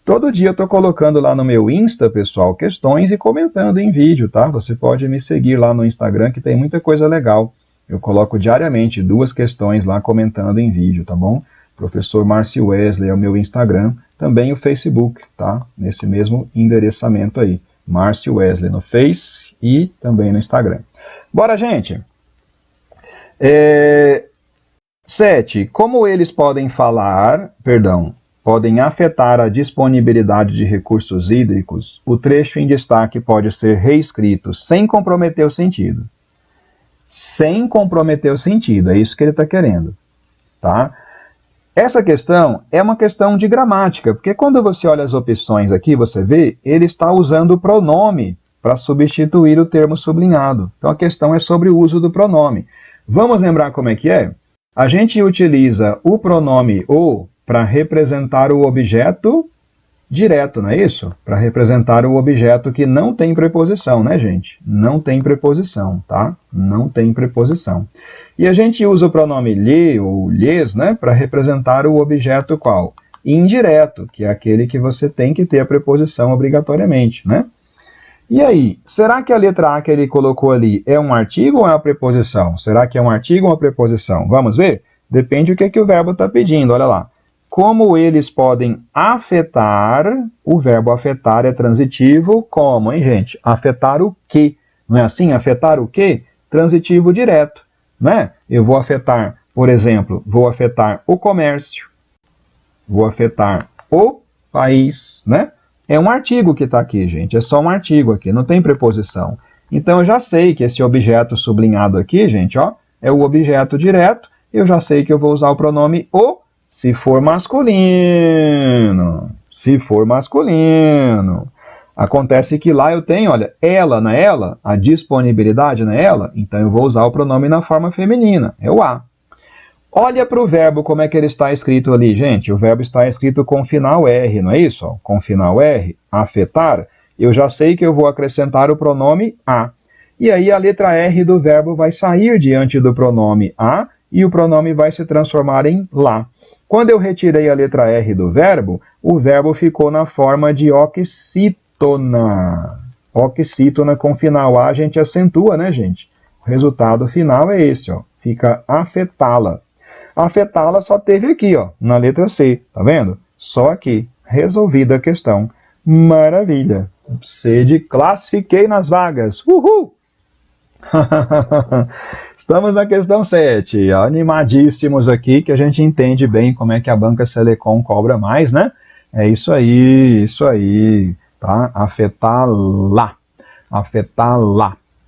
Todo dia eu tô colocando lá no meu Insta, pessoal, questões e comentando em vídeo, tá? Você pode me seguir lá no Instagram, que tem muita coisa legal. Eu coloco diariamente 2 questões lá comentando em vídeo, tá bom? Professor Márcio Wesley é o meu Instagram. Também o Facebook, tá? Nesse mesmo endereçamento aí. Márcio Wesley no Face e também no Instagram. Bora, gente! 7. Como eles podem afetar a disponibilidade de recursos hídricos, o trecho em destaque pode ser reescrito sem comprometer o sentido. Sem comprometer o sentido, é isso que ele está querendo, tá? Essa questão é uma questão de gramática, porque quando você olha as opções aqui, você vê, ele está usando o pronome para substituir o termo sublinhado. Então a questão é sobre o uso do pronome. Vamos lembrar como é que é? A gente utiliza o pronome o para representar o objeto direto, não é isso? Para representar o objeto que não tem preposição, né, gente? Não tem preposição, tá? Não tem preposição. E a gente usa o pronome lhe ou lhes, né, para representar o objeto qual? Indireto, que é aquele que você tem que ter a preposição obrigatoriamente, né? E aí, será que a letra A que ele colocou ali é um artigo ou é uma preposição? Será que é um artigo ou uma preposição? Vamos ver? Depende do que o verbo está pedindo, olha lá. Como eles podem afetar, o verbo afetar é transitivo, como, hein, gente? Afetar o quê? Não é assim? Afetar o quê? Transitivo direto, né? Eu vou afetar, por exemplo, vou afetar o comércio, vou afetar o país, né? É um artigo que está aqui, gente, é só um artigo aqui, não tem preposição. Então eu já sei que esse objeto sublinhado aqui, gente, ó, é o objeto direto, eu já sei que eu vou usar o pronome o, se for masculino. Se for masculino. Acontece que lá eu tenho, olha, ela na ela, a disponibilidade na ela, então eu vou usar o pronome na forma feminina, é o a. Olha para o verbo como é que ele está escrito ali, gente. O verbo está escrito com final R, não é isso? Com final R, afetar. Eu já sei que eu vou acrescentar o pronome a. E aí a letra R do verbo vai sair diante do pronome a e o pronome vai se transformar em lá. Quando eu retirei a letra R do verbo, o verbo ficou na forma de oxítona. Oxítona com final A a gente acentua, né, gente? O resultado final é esse, ó. Fica afetá-la. Afetá-la só teve aqui, ó, na letra C, tá vendo? Só aqui. Resolvida a questão. Maravilha. C de classifiquei nas vagas. Uhul! Estamos na questão 7, animadíssimos aqui, que a gente entende bem como é que a banca Selecom cobra mais, né? É isso aí, tá? Afetá-la,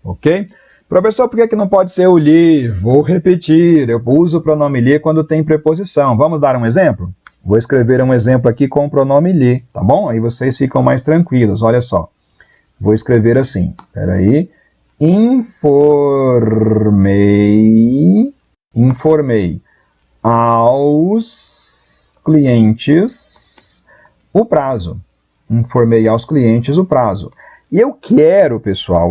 ok? Professor, por que não pode ser o lhe? Vou repetir, eu uso o pronome lhe quando tem preposição. Vamos dar um exemplo? Vou escrever um exemplo aqui com o pronome lhe, tá bom? Aí vocês ficam mais tranquilos, olha só. Vou escrever assim, peraí. Informei aos clientes o prazo. Informei aos clientes o prazo. E eu quero, pessoal,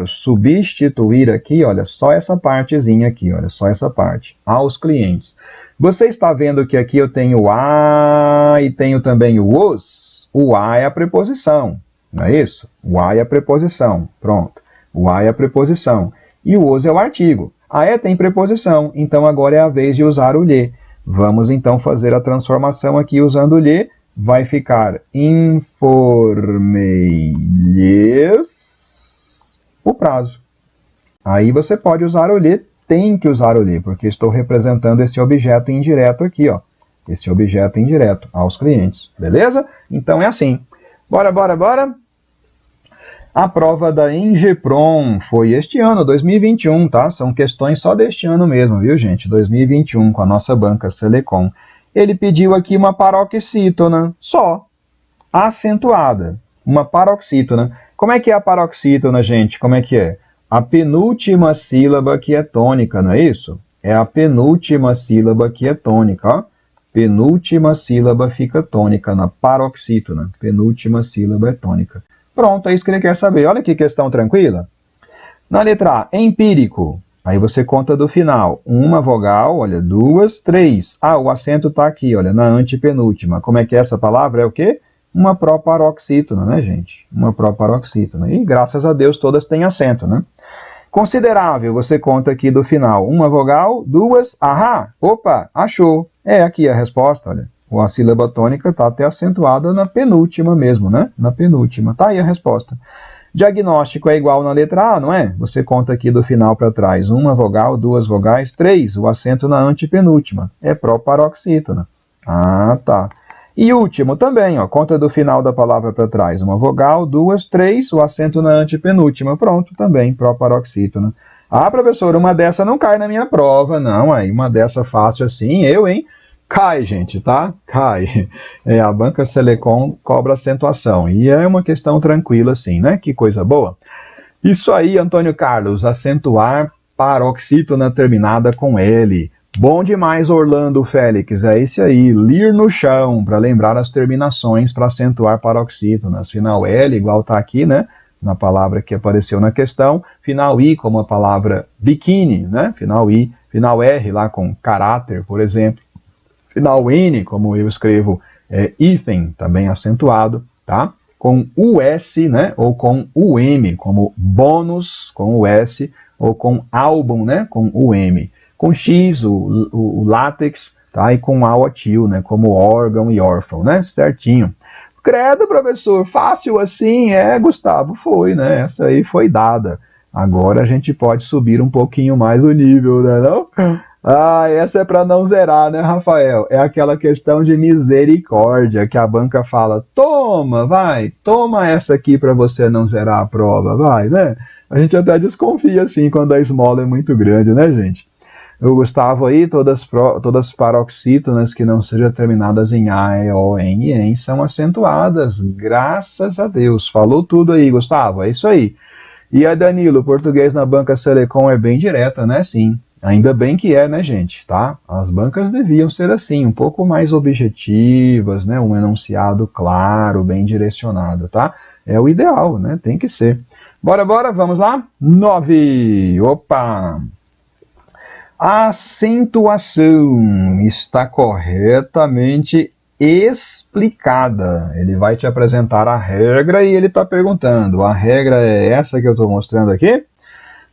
substituir aqui, olha, só essa partezinha aqui, olha, só essa parte, aos clientes. Você está vendo que aqui eu tenho o a e tenho também o os? O a é a preposição, não é isso? O a é a preposição, pronto. O a é a preposição. E o os é o artigo. A é tem preposição, então agora é a vez de usar o lhe. Vamos então fazer a transformação aqui usando o lhe. Vai ficar informei-lhes o prazo. Aí você pode usar o lhe, tem que usar o lhe, porque estou representando esse objeto indireto aqui, ó. Esse objeto indireto aos clientes, beleza? Então é assim. Bora. A prova da Engepron foi este ano, 2021, tá? São questões só deste ano mesmo, viu, gente? 2021, com a nossa banca Selecom. Ele pediu aqui uma paroxítona, só, acentuada, uma paroxítona. Como é que é a paroxítona, gente? Como é que é? A penúltima sílaba que é tônica, não é isso? É a penúltima sílaba que é tônica, ó. Penúltima sílaba fica tônica na paroxítona. Penúltima sílaba é tônica. Pronto, é isso que ele quer saber. Olha que questão tranquila. Na letra A, empírico. Aí você conta do final. Uma vogal, olha, duas, três. Ah, o acento está aqui, olha, na antepenúltima. Como é que é essa palavra? É o quê? Uma proparoxítona, né, gente? Uma proparoxítona. E graças a Deus todas têm acento, né? Considerável, você conta aqui do final. Uma vogal, duas, ahá, opa, achou. É aqui a resposta, olha. A sílaba tônica está até acentuada na penúltima mesmo, né? Na penúltima. Tá aí a resposta. Diagnóstico é igual na letra A, não é? Você conta aqui do final para trás. Uma vogal, duas vogais, três. O acento na antepenúltima. É proparoxítona. Ah, tá. E último também, ó. Conta do final da palavra para trás. Uma vogal, duas, três. O acento na antepenúltima. Pronto, também, proparoxítona. Ah, professor, uma dessa não cai na minha prova. Não, aí uma dessa fácil assim, hein? Cai, gente, tá? Cai. É, a banca Selecom cobra acentuação. E é uma questão tranquila, assim, né? Que coisa boa. Isso aí, Antônio Carlos. Acentuar paroxítona terminada com L. Bom demais, Orlando Félix. É esse aí. Lir no chão, para lembrar as terminações para acentuar paroxítonas. Final L, igual tá aqui, né? Na palavra que apareceu na questão. Final I, como a palavra biquíni, né? Final I. Final R, lá com caráter, por exemplo. Final N, como eu escrevo, hífen, também acentuado, tá? Com US, né? Ou com UM, como bônus, com o S, ou com álbum, né? Com o M. Com X, o látex, tá? E com AOTIL, né? Como órgão e órfão, né? Certinho. Credo, professor, fácil assim? Gustavo, foi, né? Essa aí foi dada. Agora a gente pode subir um pouquinho mais o nível, né? Não? Ah, essa é para não zerar, né, Rafael? É aquela questão de misericórdia que a banca fala, toma essa aqui para você não zerar a prova, vai, né? A gente até desconfia, assim, quando a esmola é muito grande, né, gente? O Gustavo aí, todas paroxítonas que não sejam terminadas em A, E, O, N, N são acentuadas, graças a Deus. Falou tudo aí, Gustavo, é isso aí. E a Danilo, português na banca Selecom é bem direta, né? Sim. Ainda bem que é, né, gente, tá? As bancas deviam ser assim, um pouco mais objetivas, né? Um enunciado claro, bem direcionado, tá? É o ideal, né? Tem que ser. Bora, vamos lá? 9. Opa! A acentuação está corretamente explicada. Ele vai te apresentar a regra e ele está perguntando, a regra é essa que eu estou mostrando aqui?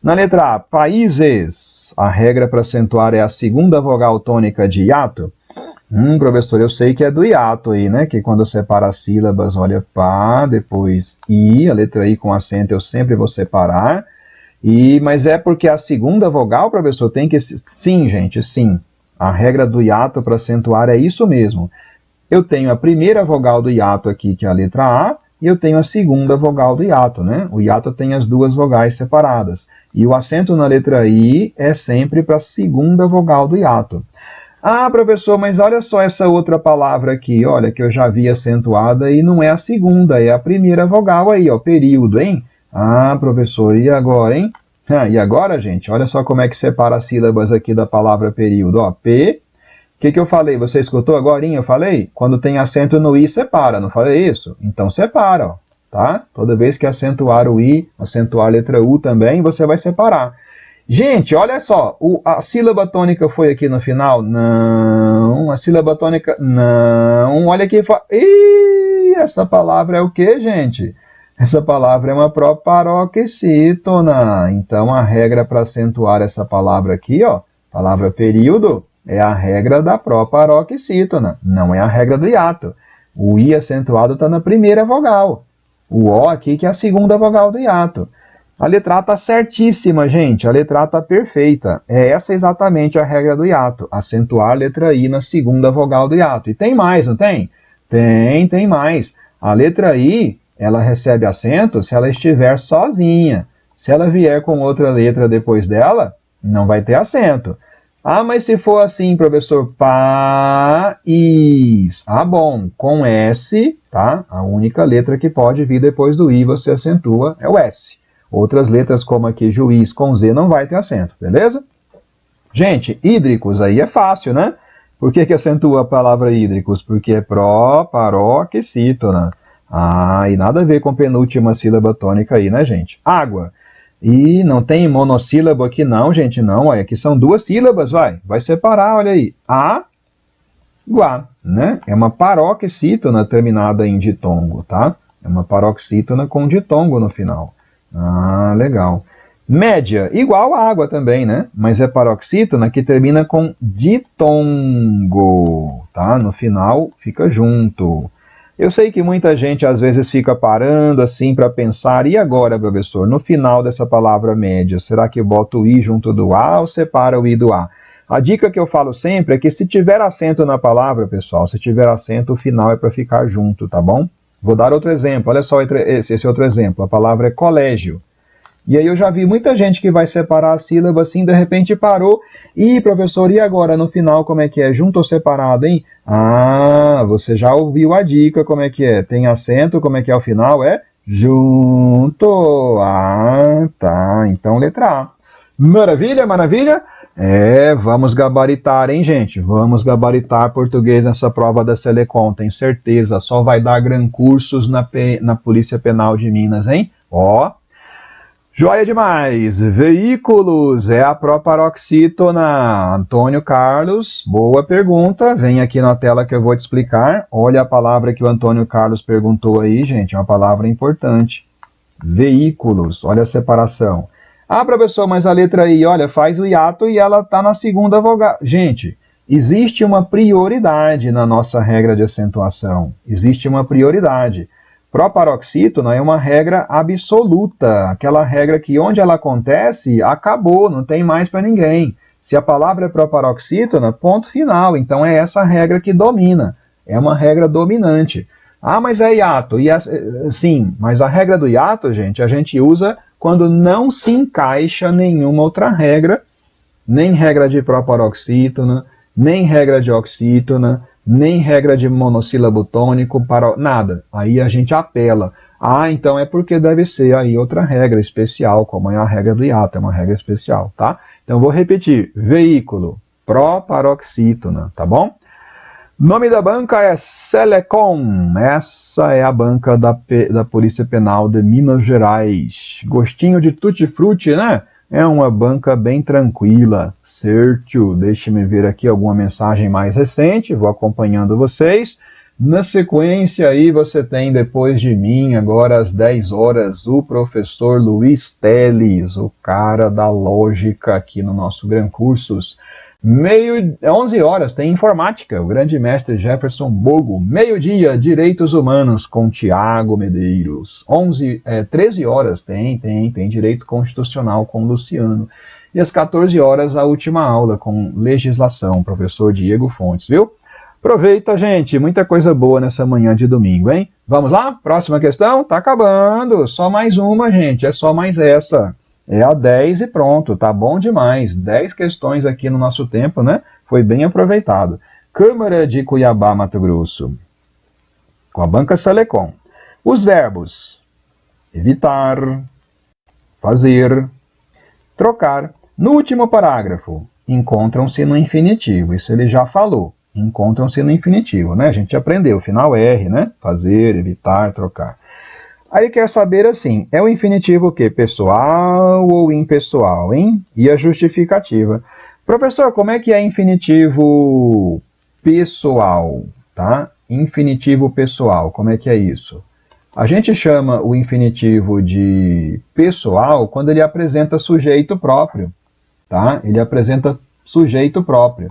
Na letra A, países, a regra para acentuar é a segunda vogal tônica de hiato. Professor, eu sei que é do hiato aí, né? Que quando separa as sílabas, olha, pá, depois I, a letra I com acento eu sempre vou separar. Mas é porque a segunda vogal, professor, tem que... Sim, gente, sim. A regra do hiato para acentuar é isso mesmo. Eu tenho a primeira vogal do hiato aqui, que é a letra A, e eu tenho a segunda vogal do hiato, né? O hiato tem as duas vogais separadas. E o acento na letra I é sempre para a segunda vogal do hiato. Ah, professor, mas olha só essa outra palavra aqui, olha, que eu já vi acentuada e não é a segunda, é a primeira vogal aí, ó, período, hein? Ah, professor, e agora, hein? E agora, gente, olha só como é que separa as sílabas aqui da palavra período, ó, P... O que eu falei? Você escutou agorinha? Eu falei? Quando tem acento no I, separa, não falei isso? Então separa, ó, tá? Toda vez que acentuar o I, acentuar a letra U também, você vai separar. Gente, olha só, a sílaba tônica foi aqui no final? Não. A sílaba tônica? Não. Olha aqui, essa palavra é o que, gente? Essa palavra é uma proparoxítona. Então, a regra para acentuar essa palavra aqui, ó, palavra período, é a regra da proparoxítona, não é a regra do hiato. O I acentuado está na primeira vogal. O O aqui que é a segunda vogal do hiato. A letra A está certíssima, gente. A letra A está perfeita. É essa exatamente a regra do hiato. Acentuar a letra I na segunda vogal do hiato. E tem mais, não tem? Tem mais. A letra I, ela recebe acento se ela estiver sozinha. Se ela vier com outra letra depois dela, não vai ter acento. Ah, mas se for assim, professor, país. Ah, bom, com S, tá? A única letra que pode vir depois do I, você acentua, é o S. Outras letras, como aqui, juiz, com Z, não vai ter acento, beleza? Gente, hídricos, aí é fácil, né? Por que acentua a palavra hídricos? Porque é proparoxítona. Ah, e nada a ver com penúltima sílaba tônica aí, né, gente? Água. E não tem monossílabo aqui não, gente, não. Olha, aqui são duas sílabas, vai separar, olha aí. Água, né? É uma paroxítona terminada em ditongo, tá? É uma paroxítona com ditongo no final. Ah, legal. Média, igual a água também, né? Mas é paroxítona que termina com ditongo, tá? No final fica junto. Eu sei que muita gente às vezes fica parando assim para pensar, e agora, professor, no final dessa palavra média, será que bota o I junto do A ou separa o I do A? A dica que eu falo sempre é que se tiver acento na palavra, pessoal, se tiver acento, o final é para ficar junto, tá bom? Vou dar outro exemplo, olha só esse outro exemplo, a palavra é colégio. E aí eu já vi muita gente que vai separar a sílaba assim, de repente parou. Ih, professor, e agora no final como é que é? Junto ou separado, hein? Ah, você já ouviu a dica, como é que é? Tem acento, como é que é o final? É junto. Ah, tá. Então letra A. Maravilha, maravilha? Vamos gabaritar, hein, gente? Vamos gabaritar português nessa prova da Selecom, tenho certeza. Só vai dar gran cursos na Polícia Penal de Minas, hein? Ó. Joia demais! Veículos é a proparoxítona. Antônio Carlos, boa pergunta. Vem aqui na tela que eu vou te explicar. Olha a palavra que o Antônio Carlos perguntou aí, gente. É uma palavra importante. Veículos. Olha a separação. Ah, professor, mas a letra I, olha, faz o hiato e ela está na segunda vogal. Gente, existe uma prioridade na nossa regra de acentuação. Existe uma prioridade. Proparoxítona é uma regra absoluta, aquela regra que onde ela acontece, acabou, não tem mais para ninguém. Se a palavra é proparoxítona, ponto final. Então é essa regra que domina, é uma regra dominante. Ah, mas é hiato. Sim, mas a regra do hiato, gente, a gente usa quando não se encaixa nenhuma outra regra, nem regra de proparoxítona, nem regra de oxítona, nem regra de monossílabo tônico, nada. Aí a gente apela. Ah, então é porque deve ser aí outra regra especial, como é a regra do hiato, é uma regra especial, tá? Então vou repetir. Veículo, proparoxítona, tá bom? Nome da banca é Selecom. Essa é a banca da Polícia Penal de Minas Gerais. Gostinho de tutti-frutti, né? É uma banca bem tranquila. Certo. Deixe-me ver aqui alguma mensagem mais recente. Vou acompanhando vocês. Na sequência aí você tem depois de mim, agora às 10 horas, o professor Luiz Teles, o cara da lógica aqui no nosso Gran Cursos. 11 horas tem informática, o grande mestre Jefferson Bogo. Meio-dia, direitos humanos com Tiago Medeiros. 13 horas tem direito constitucional com Luciano. E às 14 horas a última aula com legislação, professor Diego Fontes, viu? Aproveita, gente, muita coisa boa nessa manhã de domingo, hein? Vamos lá? Próxima questão? Tá acabando, só mais uma, gente, é só mais essa. É a 10 e pronto, tá bom demais. 10 questões aqui no nosso tempo, né? Foi bem aproveitado. Câmara de Cuiabá, Mato Grosso. Com a banca Selecom. Os verbos evitar, fazer, trocar. No último parágrafo, encontram-se no infinitivo. Isso ele já falou. Encontram-se no infinitivo, né? A gente aprendeu, final R, né? Fazer, evitar, trocar. Aí quer saber assim, é o infinitivo o quê? Pessoal ou impessoal, hein? E a justificativa. Professor, como é que é infinitivo pessoal, tá? Infinitivo pessoal, como é que é isso? A gente chama o infinitivo de pessoal quando ele apresenta sujeito próprio, tá? Ele apresenta sujeito próprio.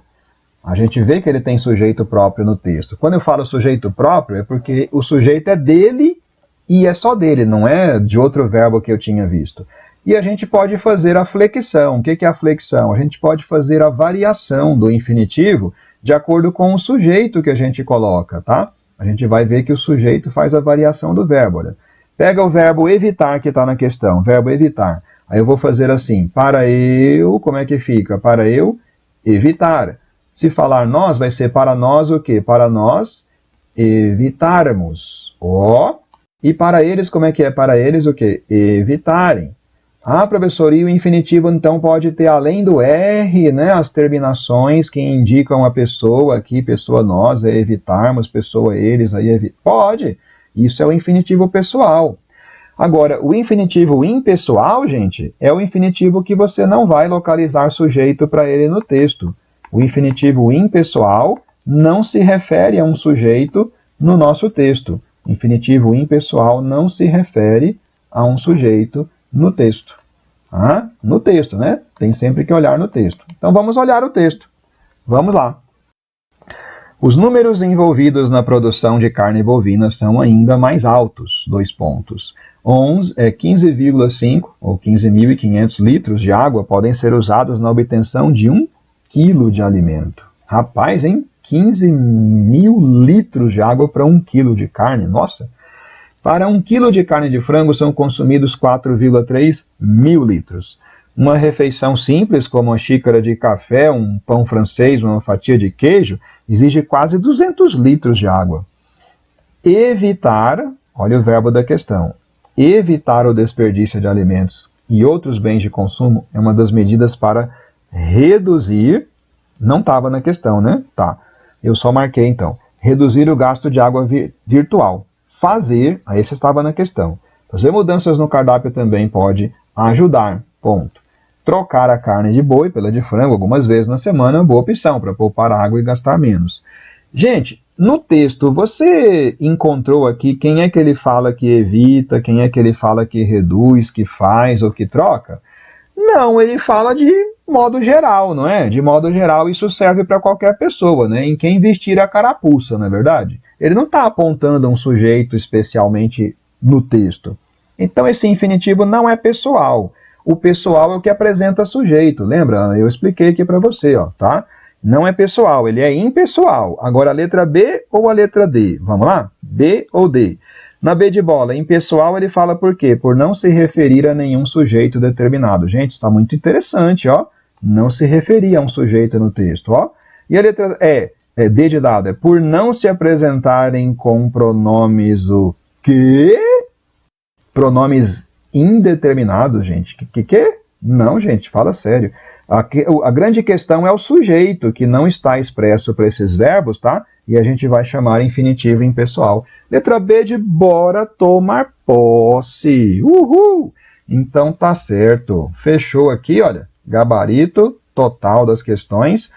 A gente vê que ele tem sujeito próprio no texto. Quando eu falo sujeito próprio, é porque o sujeito é dele e é só dele, não é de outro verbo que eu tinha visto. E a gente pode fazer a flexão. O que é a flexão? A gente pode fazer a variação do infinitivo de acordo com o sujeito que a gente coloca, tá? A gente vai ver que o sujeito faz a variação do verbo. Olha. Pega o verbo evitar que está na questão, verbo evitar. Aí eu vou fazer assim, para eu, como é que fica? Para eu evitar. Se falar nós, vai ser para nós o quê? Para nós evitarmos. Ó. E para eles, como é que é? Para eles o quê? Evitarem. Ah, professor, e o infinitivo então pode ter, além do R, né, as terminações que indicam a pessoa aqui, pessoa nós, é evitarmos, pessoa eles, aí evitar. Pode. Isso é o infinitivo pessoal. Agora, o infinitivo impessoal, gente, é o infinitivo que você não vai localizar sujeito para ele no texto. O infinitivo impessoal não se refere a um sujeito no nosso texto. O infinitivo impessoal não se refere a um sujeito no texto. Ah, no texto, né? Tem sempre que olhar no texto. Então vamos olhar o texto. Vamos lá. Os números envolvidos na produção de carne bovina são ainda mais altos. 2 pontos. 15,5 ou 15.500 litros de água podem ser usados na obtenção de 1 quilo de alimento. Rapaz, hein? 15.000 litros de água para 1 quilo de carne. Nossa! Para 1 quilo de carne de frango são consumidos 4,3 mil litros. Uma refeição simples, como uma xícara de café, um pão francês, uma fatia de queijo, exige quase 200 litros de água. Evitar, olha o verbo da questão, evitar o desperdício de alimentos e outros bens de consumo é uma das medidas para reduzir, não estava na questão, né? Tá, eu só marquei então, reduzir o gasto de água virtual. Fazer, aí esse estava na questão. Fazer mudanças no cardápio também pode ajudar, ponto. Trocar a carne de boi pela de frango algumas vezes na semana é uma boa opção para poupar água e gastar menos. Gente, no texto, você encontrou aqui quem é que ele fala que evita, quem é que ele fala que reduz, que faz ou que troca? Não, ele fala de modo geral, não é? De modo geral, isso serve para qualquer pessoa, né? Em quem vestir a carapuça, não é verdade? Ele não está apontando um sujeito especialmente no texto. Então, esse infinitivo não é pessoal. O pessoal é o que apresenta sujeito. Lembra? Eu expliquei aqui para você, ó, tá? Não é pessoal, ele é impessoal. Agora, a letra B ou a letra D? Vamos lá? B ou D? Na B de bola, impessoal, ele fala por quê? Por não se referir a nenhum sujeito determinado. Gente, está muito interessante, ó. Não se referir a um sujeito no texto, ó. E a letra D de dado, é por não se apresentarem com pronomes o quê? Pronomes indeterminados, gente. Que? Não, gente, fala sério. A grande questão é o sujeito, que não está expresso para esses verbos, tá? E a gente vai chamar infinitivo impessoal. Letra B de bora tomar posse. Uhul! Então tá certo. Fechou aqui, olha, gabarito total das questões.